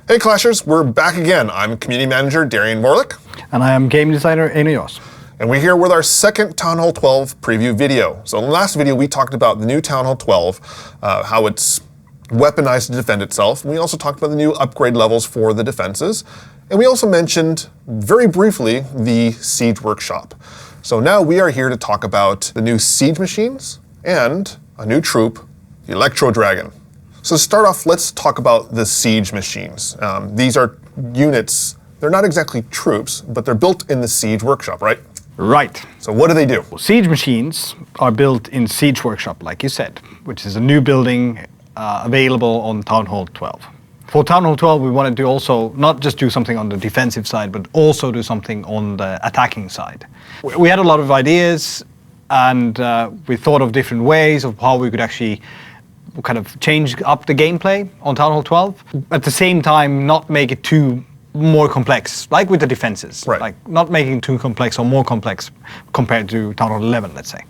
Hey Clashers, we're back again. I'm Community Manager Darian Morlick. And I am Game Designer Eino Joas. And we're here with our second Town Hall 12 preview video. So in the last video we talked about the new Town Hall 12, how it's weaponized to defend itself. And we also talked about the new upgrade levels for the defenses. And we also mentioned, very briefly, the Siege Workshop. So now we are here to talk about the new Siege machines and a new troop, the Electro Dragon. So to start off, let's talk about the Siege machines. These are units, they're not exactly troops, but they're built in the Siege Workshop, right? Right. So what do they do? Siege machines are built in Siege Workshop, like you said, which is a new building available on Town Hall 12. For Town Hall 12, we wanted to also not just do something on the defensive side, but also do something on the attacking side. We had a lot of ideas, and we thought of different ways of how we could actually kind of change up the gameplay on Town Hall 12. At the same time, not make it too more complex, like with the defenses. Right. Like not making it too complex or more complex compared to Town Hall 11, let's say.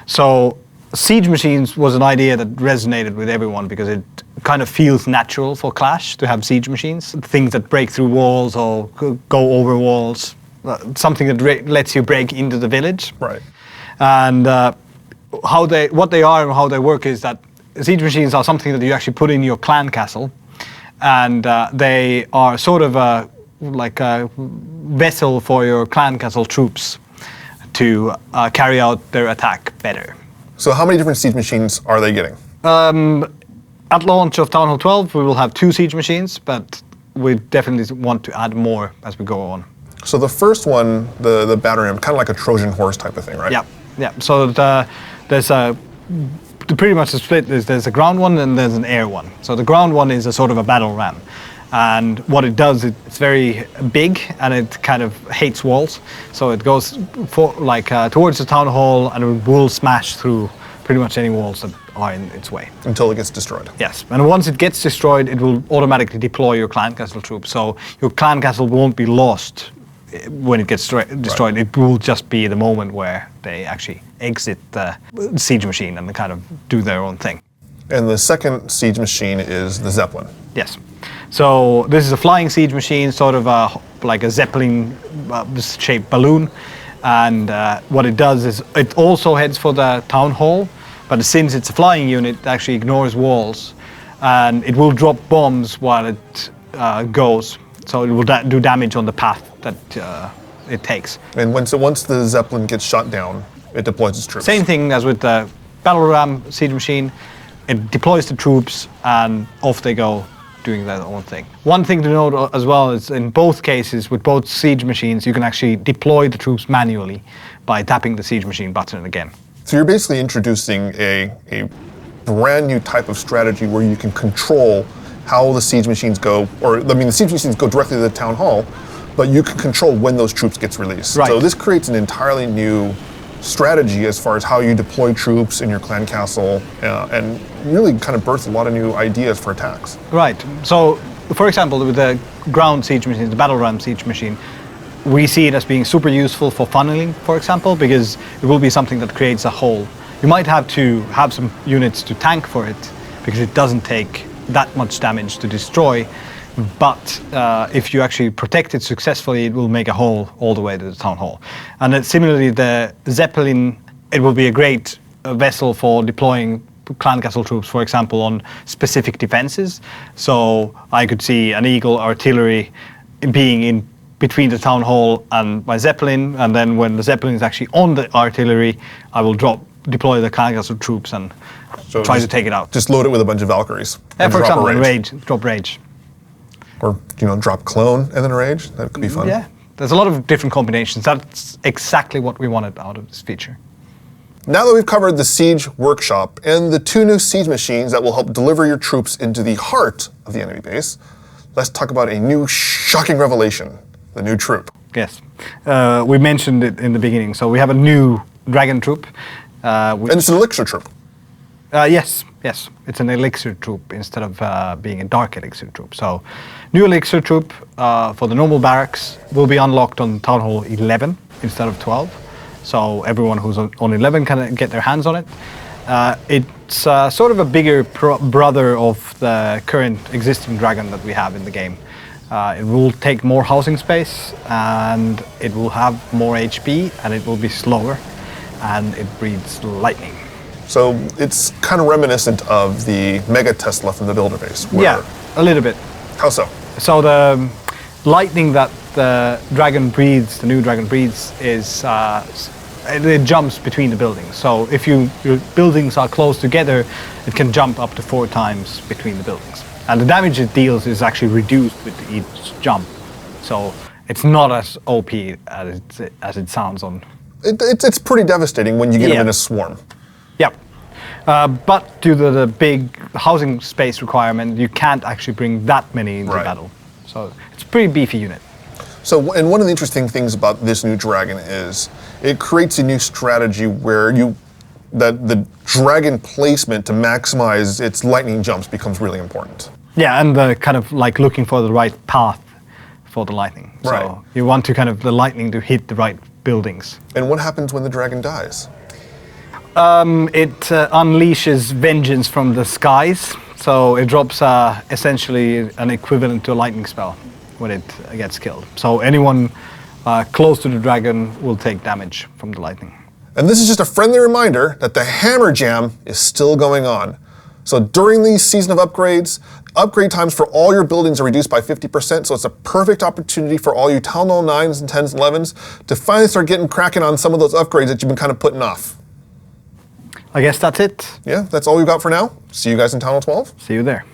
So Siege machines was an idea that resonated with everyone because it kind of feels natural for Clash to have siege machines. Things that break through walls or go over walls. Something that lets you break into the village. Right. And what they are and how they work is that siege machines are something that you actually put in your clan castle, and they are sort of like a vessel for your clan castle troops to carry out their attack better. So how many different siege machines are they getting? At launch of Town Hall 12, we will have 2 siege machines, but we definitely want to add more as we go on. So the first one, the Barbarian, kind of like a Trojan horse type of thing, right? Yeah. So there's pretty much the split is there's a ground one and there's an air one. So the ground one is a sort of a battle ram. And what it does, it's very big and it kind of hates walls. So it goes towards the town hall and it will smash through pretty much any walls that are in its way. Until it gets destroyed. Yes, and once it gets destroyed, it will automatically deploy your clan castle troops. So your clan castle won't be lost when it gets destroyed. Right. It will just be the moment where they actually exit the siege machine and kind of do their own thing. And the second siege machine is the Zeppelin. Yes. So this is a flying siege machine, sort of like a Zeppelin shaped balloon. And what it does is it also heads for the town hall, but since it's a flying unit, it actually ignores walls. And it will drop bombs while it goes. So it will do damage on the path that it takes. And once the Zeppelin gets shot down, it deploys its troops. Same thing as with the battle ram siege machine. It deploys the troops and off they go doing their own thing. One thing to note as well is in both cases, with both siege machines, you can actually deploy the troops manually by tapping the siege machine button again. So you're basically introducing a brand new type of strategy where you can control how the siege machines go, the siege machines go directly to the town hall, but you can control when those troops gets released. Right. So this creates an entirely new strategy as far as how you deploy troops in your clan castle, and really kind of births a lot of new ideas for attacks. Right. So, for example, with the ground siege machine, the battle ram siege machine, we see it as being super useful for funneling, for example, because it will be something that creates a hole. You might have to have some units to tank for it, because it doesn't take that much damage to destroy, but if you actually protect it successfully, it will make a hole all the way to the town hall. And then similarly, the Zeppelin, it will be a great vessel for deploying clan castle troops, for example, on specific defenses. So I could see an Eagle artillery being in between the town hall and my Zeppelin, and then when the Zeppelin is actually on the artillery, I will deploy the clan castle troops and try to take it out. Just load it with a bunch of Valkyries. Yeah, for example, drop rage. Or, drop clone and then rage. That could be fun. Yeah, there's a lot of different combinations. That's exactly what we wanted out of this feature. Now that we've covered the Siege Workshop and the 2 new siege machines that will help deliver your troops into the heart of the enemy base, let's talk about a new shocking revelation, the new troop. Yes, we mentioned it in the beginning. So we have a new dragon troop. And it's an elixir troop. Yes, it's an elixir troop instead of being a dark elixir troop. So, new elixir troop for the normal barracks will be unlocked on Town Hall 11 instead of 12. So everyone who's on 11 can get their hands on it. It's sort of a bigger brother of the current existing dragon that we have in the game. It will take more housing space, and it will have more HP, and it will be slower, and it breathes lightning. So it's kind of reminiscent of the Mega Tesla from the Builder base. Yeah, a little bit. How so? So the lightning that the dragon breathes, the new dragon breathes, is it jumps between the buildings. So if your buildings are close together, it can jump up to 4 times between the buildings. And the damage it deals is actually reduced with each jump. So it's not as OP as it sounds on. It's pretty devastating when you get them in a swarm. Yeah. But due to the big housing space requirement, you can't actually bring that many into battle. So it's a pretty beefy unit. So, and one of the interesting things about this new dragon is it creates a new strategy where the dragon placement to maximize its lightning jumps becomes really important. Yeah, and the kind of like looking for the right path for the lightning. Right. So you want to kind of the lightning to hit the right buildings. And what happens when the dragon dies? It unleashes vengeance from the skies. So it drops essentially an equivalent to a lightning spell when it gets killed. So anyone close to the dragon will take damage from the lightning. And this is just a friendly reminder that the Hammer Jam is still going on. So during the season of upgrades, upgrade times for all your buildings are reduced by 50%, so it's a perfect opportunity for all you Town Hall 9s and 10s and 11s to finally start getting cracking on some of those upgrades that you've been kind of putting off. I guess that's it. Yeah, that's all we've got for now. See you guys in Town Hall 12. See you there.